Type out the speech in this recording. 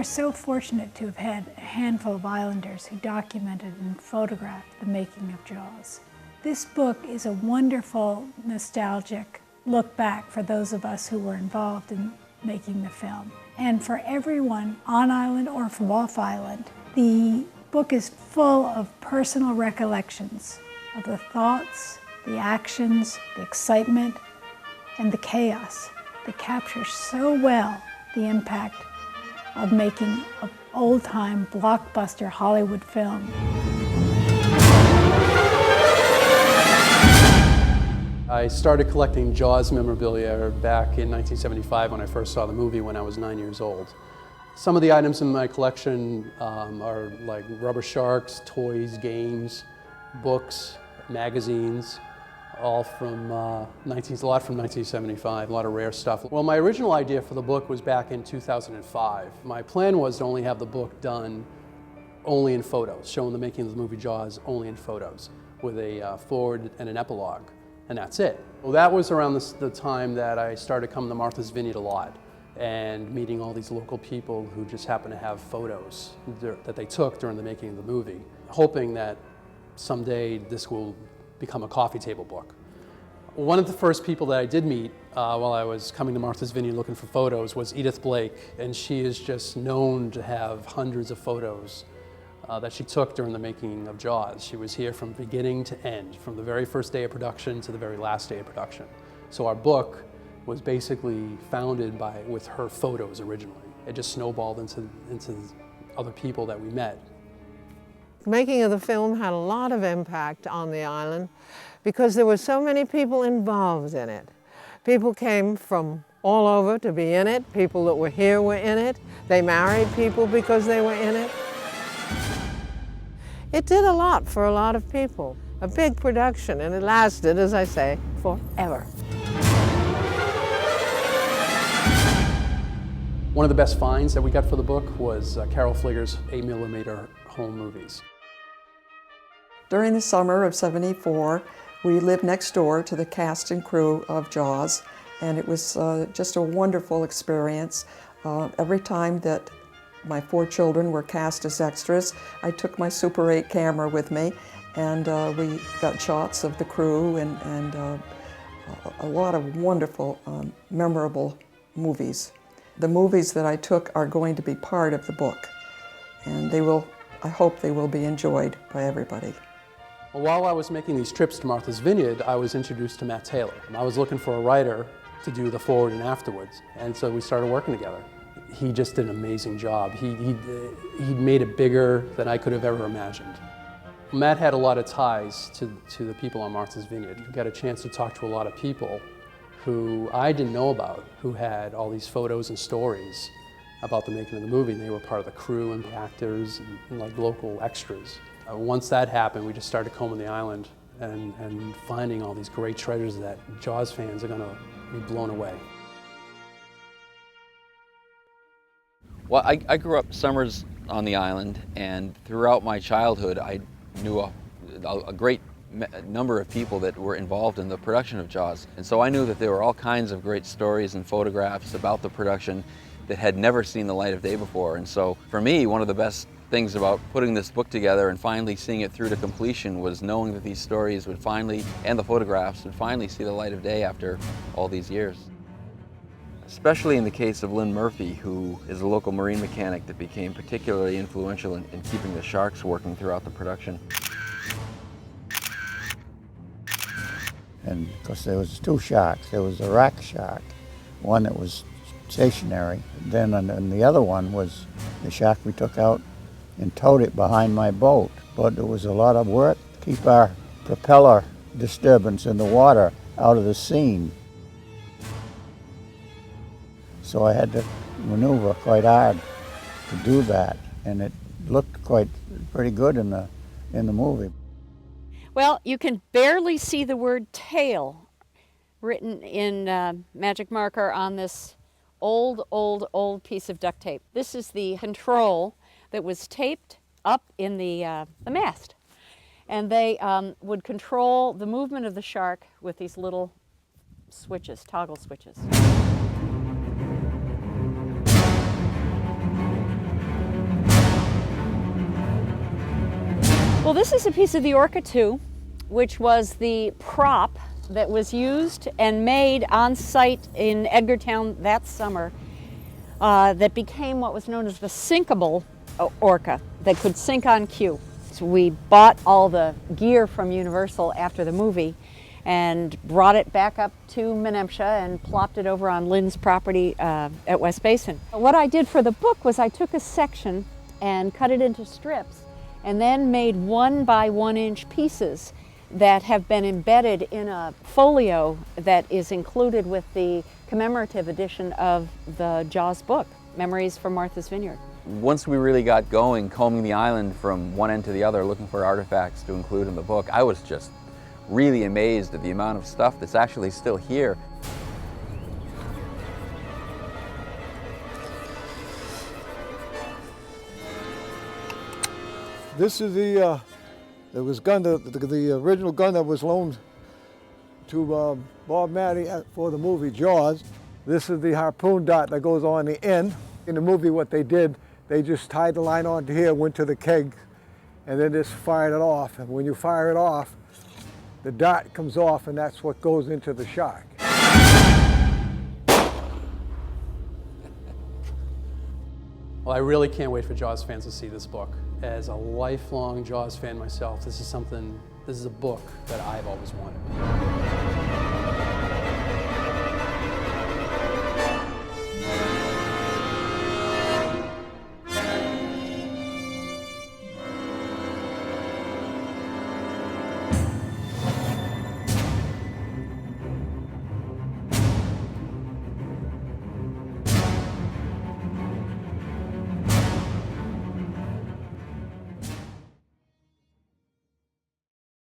so fortunate to have had a handful of islanders who documented and photographed the making of Jaws. This book is a wonderful, nostalgic look back for those of us who were involved in making the film. And for everyone on island or from off island, the book is full of personal recollections of the thoughts, the actions, the excitement, and the chaos that captures so well the impact of making an old-time blockbuster Hollywood film. I started collecting Jaws memorabilia back in 1975 when I first saw the movie when I was 9 years old. Some of the items in my collection are like rubber sharks, toys, games, books, magazines, all from a lot from 1975, a lot of rare stuff. Well, my original idea for the book was back in 2005. My plan was to only have the book done only in photos, showing the making of the movie Jaws only in photos, with a foreword and an epilogue, and that's it. Well, that was around the time that I started coming to Martha's Vineyard a lot and meeting all these local people who just happen to have photos that they took during the making of the movie, hoping that someday this will become a coffee table book. One of the first people that I did meet while I was coming to Martha's Vineyard looking for photos was Edith Blake, and she is just known to have hundreds of photos that she took during the making of Jaws. She was here from beginning to end, from the very first day of production to the very last day of production. So our book was basically founded with her photos originally. It just snowballed into other people that we met. The making of the film had a lot of impact on the island because there were so many people involved in it. People came from all over to be in it. People that were here were in it. They married people because they were in it. It did a lot for a lot of people. A big production, and it lasted, as I say, forever. One of the best finds that we got for the book was Carol Fligger's 8mm home movies. During the summer of '74, we lived next door to the cast and crew of Jaws, and it was just a wonderful experience. Every time that my 4 children were cast as extras, I took my Super 8 camera with me, and we got shots of the crew and a lot of wonderful, memorable movies. The movies that I took are going to be part of the book, and I hope they will be enjoyed by everybody. Well, while I was making these trips to Martha's Vineyard, I was introduced to Matt Taylor. I was looking for a writer to do the forward and afterwards, and so we started working together. He just did an amazing job. He made it bigger than I could have ever imagined. Matt had a lot of ties to the people on Martha's Vineyard. We got a chance to talk to a lot of people who I didn't know about, who had all these photos and stories about the making of the movie, and they were part of the crew and the actors and like local extras. Once that happened, we just started combing the island and finding all these great treasures that Jaws fans are gonna be blown away. Well, I grew up summers on the island, and throughout my childhood, I knew a great number of people that were involved in the production of Jaws. And so I knew that there were all kinds of great stories and photographs about the production that had never seen the light of day before. And so for me, one of the best things about putting this book together and finally seeing it through to completion was knowing that these stories would finally, and the photographs, would finally see the light of day after all these years. Especially in the case of Lynn Murphy, who is a local marine mechanic that became particularly influential in keeping the sharks working throughout the production. And because there was 2 sharks, there was a rack shark, one that was stationary, then and the other one was the shark we took out and towed it behind my boat. But there was a lot of work to keep our propeller disturbance in the water out of the scene. So I had to maneuver quite hard to do that, and it looked pretty good in the movie. Well, you can barely see the word tail written in magic marker on this old piece of duct tape. This is the control that was taped up in the mast. And they would control the movement of the shark with these little switches, toggle switches. Well, this is a piece of the Orca 2, which was the prop that was used and made on site in Edgartown that summer that became what was known as the sinkable Orca that could sink on cue. So we bought all the gear from Universal after the movie and brought it back up to Menemsha and plopped it over on Lynn's property at West Basin. What I did for the book was I took a section and cut it into strips and then made 1 by 1 inch pieces that have been embedded in a folio that is included with the commemorative edition of the Jaws book, Memories from Martha's Vineyard. Once we really got going, combing the island from one end to the other, looking for artifacts to include in the book, I was just really amazed at the amount of stuff that's actually still here. This is the original gun that was loaned to Bob Matty for the movie Jaws. This is the harpoon dot that goes on the end. In the movie, what they did, they just tied the line onto here, went to the keg, and then just fired it off. And when you fire it off, the dot comes off, and that's what goes into the shark. Well, I really can't wait for Jaws fans to see this book. As a lifelong Jaws fan myself, this is a book that I've always wanted.